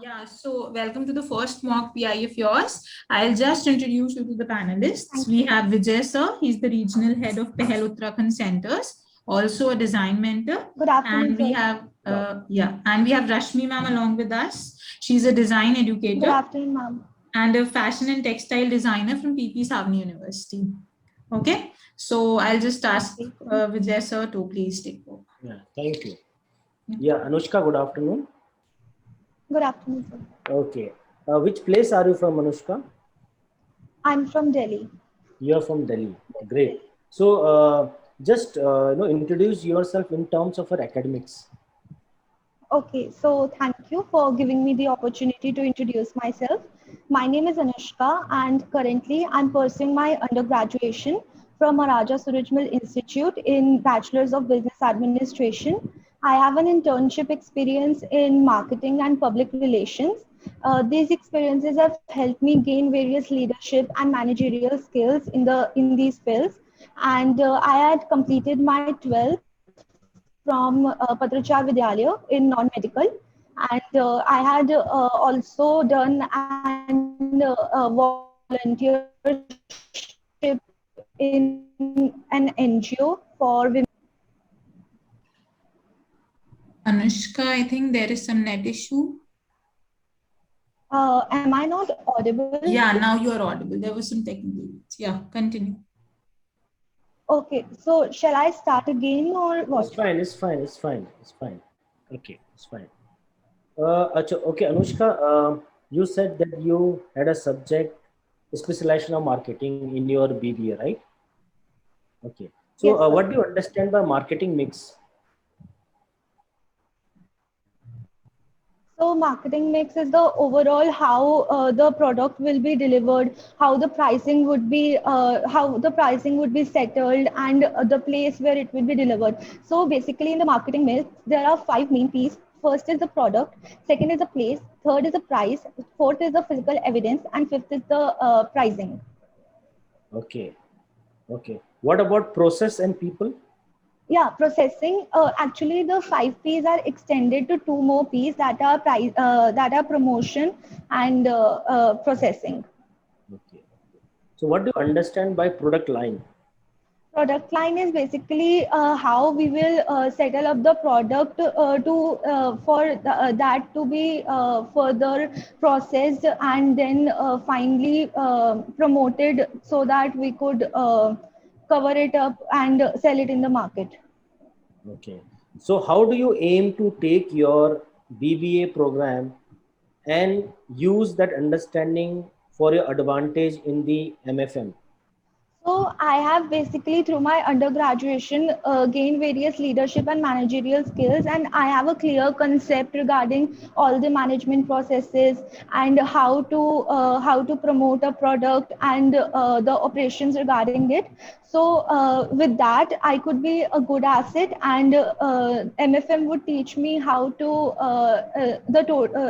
Yeah, so welcome to the first mock PI of yours. I'll just introduce you to the panelists. Thank We you. have Vijay sir, he's the regional head of Pehel Uttarakhand Centers, also a design mentor. Good afternoon, And we sir. have, and we have Rashmi ma'am along with us. She's a design Good educator afternoon, ma'am. and a fashion and textile designer from PP Savni University. Okay, so I'll just ask Okay. Vijay sir to please take over. Yeah, thank you. Yeah, Anushka, good afternoon. Good afternoon, sir. Okay. Which place are you from, Anushka? I'm from Delhi. You are from Delhi. Great. So, just introduce yourself in terms of your academics. Okay, so thank you for giving me the opportunity to introduce myself. My name is Anushka, and currently I'm pursuing my undergraduation from Maharaja Surajmal Institute in Bachelor's of Business Administration. I have an internship experience in marketing and public relations. These experiences have helped me gain various leadership and managerial skills in these fields. And I had completed my 12th from Patrachar Vidyalaya in non-medical, and I had also done an volunteership in an NGO for women. Anushka, I think there is some net issue. Am I not audible? Yeah, now you are audible. There was some technical glitch. Yeah, continue. Okay, so shall I start again or It's what? fine. It's fine. It's fine. It's fine. Okay, it's fine. Okay, Anushka, you said that you had a subject specialization of marketing in your BBA, right? Okay. So, Yes, sir. what do you understand by marketing mix? So marketing mix is the overall how the product will be delivered, how the pricing would be settled, and the place where it will be delivered. So basically, in the marketing mix, there are five main pieces. First is the product, second is the place, third is the price, fourth is the physical evidence, and fifth is the pricing. Okay. Okay. What about process and people? Yeah, processing. Actually, the five P's are extended to two more P's that are promotion and processing. Okay. So, what do you understand by product line? Product line is basically how we will settle up the product that to be further processed and then finally promoted so that we could cover it up and sell it in the market. Okay. So, how do you aim to take your BBA program and use that understanding for your advantage in the MFM? So I have basically through my undergraduation gained various leadership and managerial skills, and I have a clear concept regarding all the management processes and how to promote a product and the operations regarding it. So with that, I could be a good asset, and MFM would teach me how to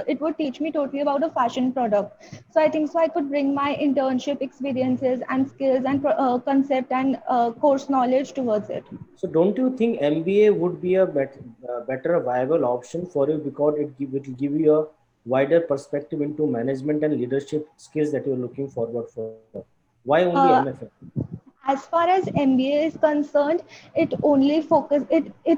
it would teach me totally about a fashion product. So I think so I could bring my internship experiences and skills and concept and course knowledge towards it. So, don't you think MBA would be a better viable option for you because it will give you a wider perspective into management and leadership skills that you're looking forward for? Why only Uh, MFM? as far as MBA is concerned, it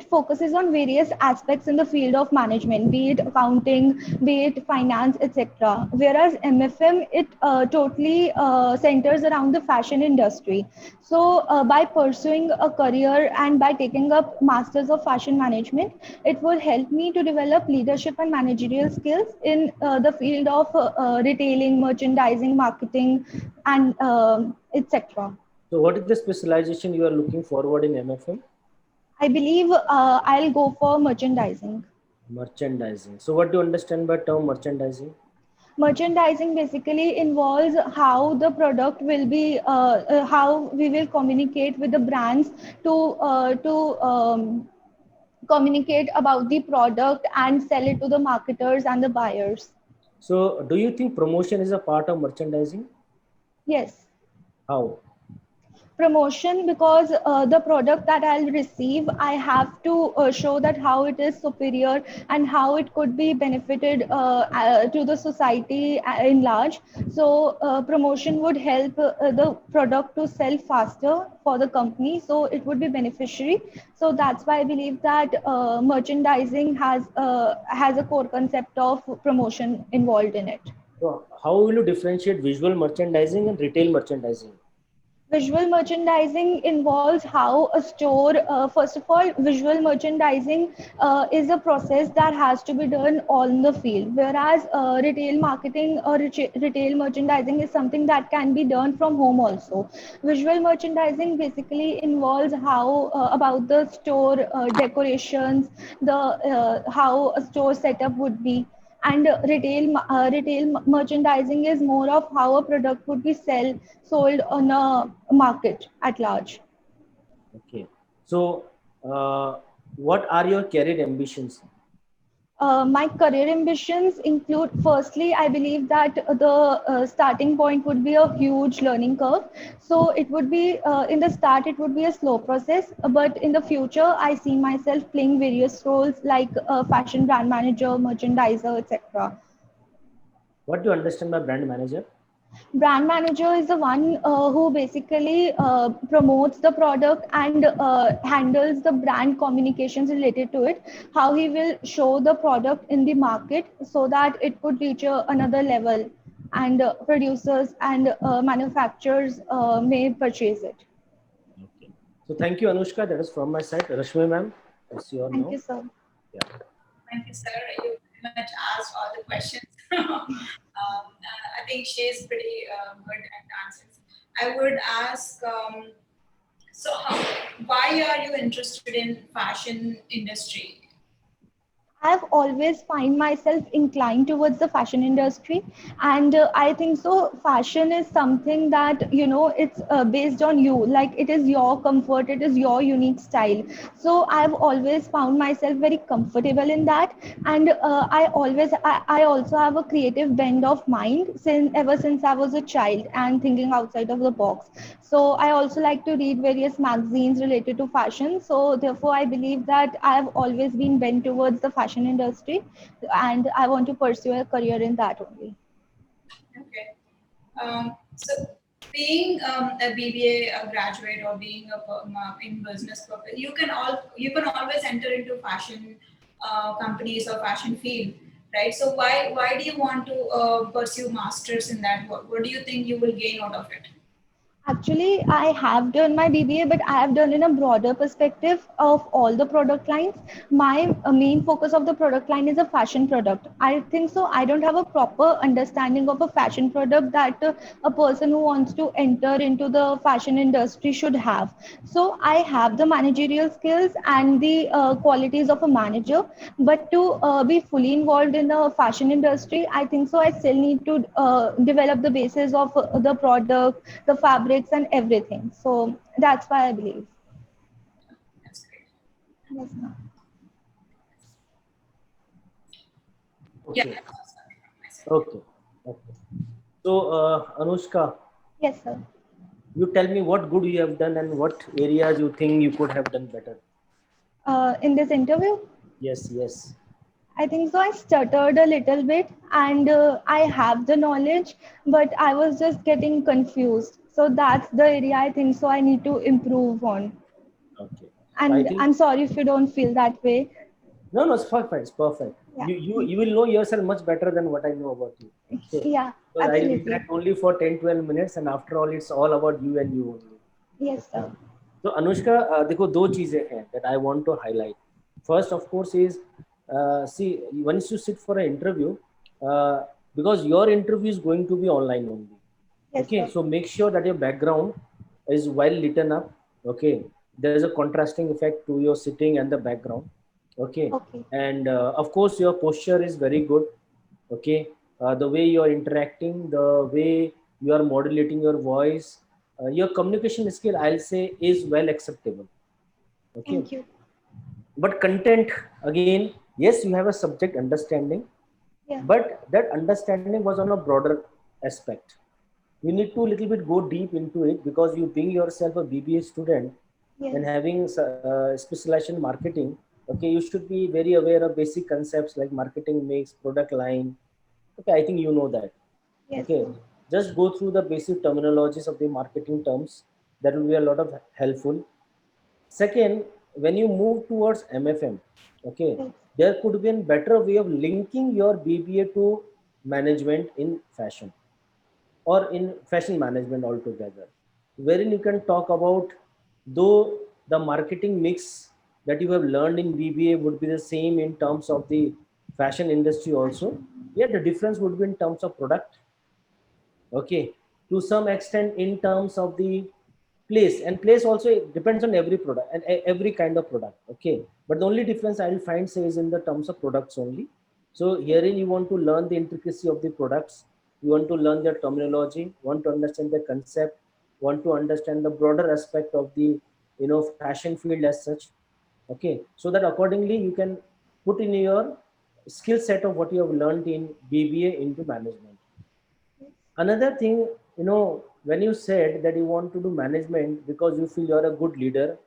focuses on various aspects in the field of management, be it accounting, be it finance, etc. Whereas MFM it totally centers around the fashion industry. So by pursuing a career and by taking up masters of fashion management, it will help me to develop leadership and managerial skills in the field of retailing, merchandising, marketing, and etc. So, what is the specialization you are looking forward in MFM? I believe I'll go for merchandising. Merchandising. So, what do you understand by term merchandising? Merchandising basically involves how the product will be, how we will communicate with the brands to communicate about the product and sell it to the marketers and the buyers. So, do you think promotion is a part of merchandising? Yes. How? Promotion, because the product that I'll receive, I have to show that how it is superior and how it could be benefited to the society in large. So promotion would help the product to sell faster for the company, so it would be beneficiary. So that's why I believe that merchandising has a core concept of promotion involved in it. So how will you differentiate visual merchandising and retail merchandising? Visual merchandising involves how a store, first of all, visual merchandising is a process that has to be done on the field, whereas retail marketing or retail merchandising is something that can be done from home also. Visual merchandising basically involves how about the store decorations, the how a store setup would be, and retail merchandising is more of how a product would be sold on a market at large. Okay. So what are your career ambitions? My career ambitions include, firstly, I believe that the starting point would be a huge learning curve. So it would be, in the start, it would be a slow process, but in the future, I see myself playing various roles like fashion brand manager, merchandiser, etc. What do you understand by brand manager? Brand manager is the one who basically promotes the product and handles the brand communications related to it, how he will show the product in the market so that it could reach another level, and producers and manufacturers may purchase it. Okay. So thank you, Anushka. That is from my side. Rashmi ma'am, it's your Thank now. you, sir. Yeah. Thank you, sir. You pretty much asked all the questions. I think she is pretty good at answers. I would ask, so why are you interested in fashion industry? I've always find myself inclined towards the fashion industry, and I think so. Fashion is something that, it's based on you. Like, it is your comfort, it is your unique style. So I've always found myself very comfortable in that, and I also have a creative bend of mind since ever since I was a child and thinking outside of the box. So I also like to read various magazines related to fashion. So therefore, I believe that I have always been bent towards the fashion industry, and I want to pursue a career in that only. Okay. So being a BBA graduate or being in business purpose, you can always enter into fashion companies or fashion field, right? So why do you want to pursue masters in that? What do you think you will gain out of it? Actually, I have done my BBA, but I have done in a broader perspective of all the product lines. My main focus of the product line is a fashion product. I think so. I don't have a proper understanding of a fashion product that a person who wants to enter into the fashion industry should have. So I have the managerial skills and the qualities of a manager, but to be fully involved in the fashion industry, I think so. I still need to develop the basis of the product, the fabrics, and everything. So that's why I believe. That's great. Yes, ma'am. Yeah, Okay. that's awesome from my side. Okay. Okay. So Anushka, Yes, sir. you tell me what good you have done and what areas you think you could have done better. In this interview, Yes. Yes. I think so. I stuttered a little bit, and I have the knowledge, but I was just getting confused. So that's the area I think so. I need to improve on. Okay. So I And think I'm sorry if you don't feel that way. no, no, it's perfect. It's perfect. Yeah. You will know yourself much better than what I know about you. Okay. Yeah, Because I will absolutely. interact only for 10-12 minutes, and after all, it's all about you and you only. Yes, Okay. sir. So Anushka देखो दो चीजें हैं that I want to highlight. First, of course, is see once you sit for an interview, uh, because your interview is going to be online only. Yes, Okay, sir. so make sure that your background is well lit up. Okay, there is a contrasting effect to your sitting and the background. Okay, Okay. and of course your posture is very good. Okay, the way you are interacting, the way you are modulating your voice, your communication skill, I'll say, is well acceptable. Okay, Thank you. but content, again, yes, you have a subject understanding, Yeah. but that understanding was on a broader aspect. You need to little bit go deep into it, because you being yourself a BBA student and Yes. having specialization marketing. Okay, you should be very aware of basic concepts like marketing mix, product line. Okay, I think you know that. Yes, Okay, sir. just go through the basic terminologies of the marketing terms. That will be a lot of helpful. Second, when you move towards MFM, okay, Yes. there could be a better way of linking your BBA to management in fashion, or in fashion management altogether, wherein you can talk about, though the marketing mix that you have learned in BBA would be the same in terms of the fashion industry also, Fashion. yet the difference would be in terms of product. Okay, to some extent in terms of the place, and place also depends on every product and every kind of product. Okay, but the only difference I will find say is in the terms of products only. So herein you want to learn the intricacy of the products, you want to learn their terminology, want to understand the concept, want to understand the broader aspect of the fashion field as such. Okay, so that accordingly you can put in your skill set of what you have learned in BBA into management. Yes. Another thing, when you said that you want to do management because you feel you're a good leader,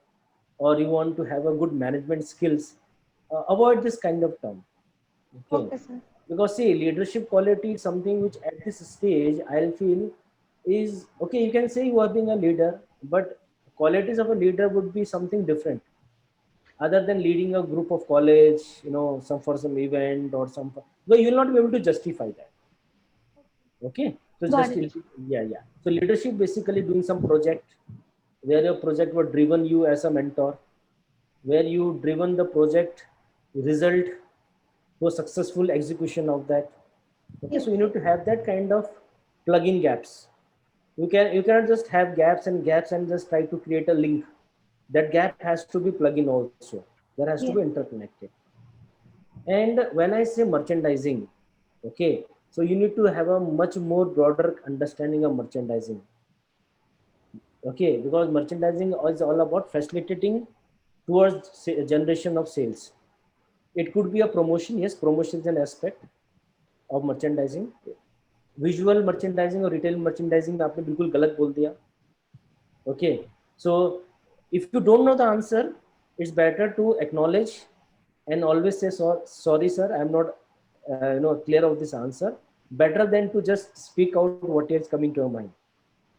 or you want to have a good management skills, avoid this kind of term. Okay, Okay, sir. because see, leadership quality is something which at this stage I'll feel is okay. You can say you are being a leader, but qualities of a leader would be something different, other than leading a group of college, some for some event or some, well, you'll not be able to justify that. Okay, so Got just it. yeah, yeah. So leadership basically doing some project where your project was driven you as a mentor, where you driven the project result to a successful execution of that. Okay, Yes. so you need to have that kind of plug-in gaps. You cannot just have gaps and gaps and just try to create a link. That gap has to be plug-in also. There has to be Yes. interconnected. And when I say merchandising, okay, so you need to have a much more broader understanding of merchandising. Okay, because merchandising is all about facilitating towards generation of sales. It could be a promotion. Yes, promotion is an aspect of merchandising. Visual merchandising और retail merchandising में आपने बिल्कुल गलत बोल दिया. Okay, so if you don't know the answer, it's better to acknowledge and always say sorry, sir, I'm not clear of this answer. Better than to just speak out what is coming to your mind.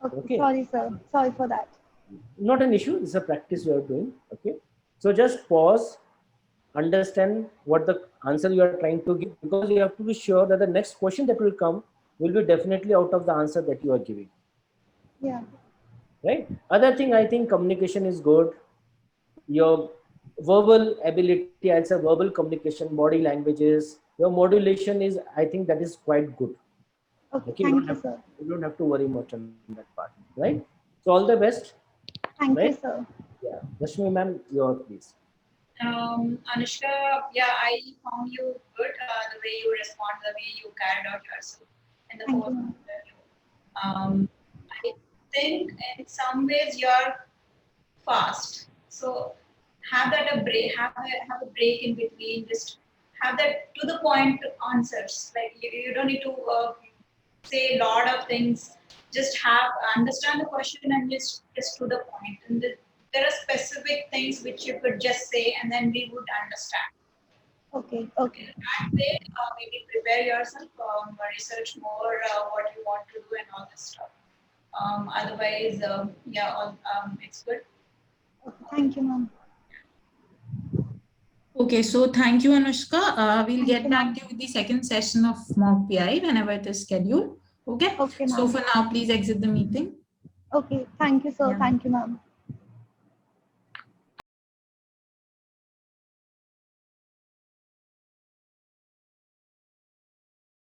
Okay. Okay, Sorry, sir. Sorry for that. not an issue. It's a practice you are doing. Okay, so just pause, understand what the answer you are trying to give, because you have to be sure that the next question that will come will be definitely out of the answer that you are giving. Yeah. Right? Other thing, I think communication is good. Your verbal ability, I'd say verbal communication, body languages, your modulation is, I think that is quite good. Okay. Okay, Thank you, sir. you don't have to worry much on that part, right? So all the best, Thank right? you, sir. Yeah, Rashmi ma'am, your please. Anushka, yeah, I found you good. The way you respond, the way you carried out yourself in the Thank you, post ma'am. interview. I think in some ways you're fast. So have that a break, have a break in between. Just have that to the point answers. Like you don't need to say a lot of things. Just have understand the question and just to the point. And there are specific things which you could just say, and then we would understand. Okay. Okay, Okay. that way, maybe prepare yourself, research more what you want to do and all this stuff. Otherwise, yeah, it's good. Okay. Thank you, ma'am. Okay, so thank you, Anushka. We'll Thank get you, back ma'am. to you with the second session of mock PI whenever it is scheduled. Okay, Okay, so ma'am. for now, please exit the meeting. Okay. Thank you, sir. Yeah. Thank you, ma'am.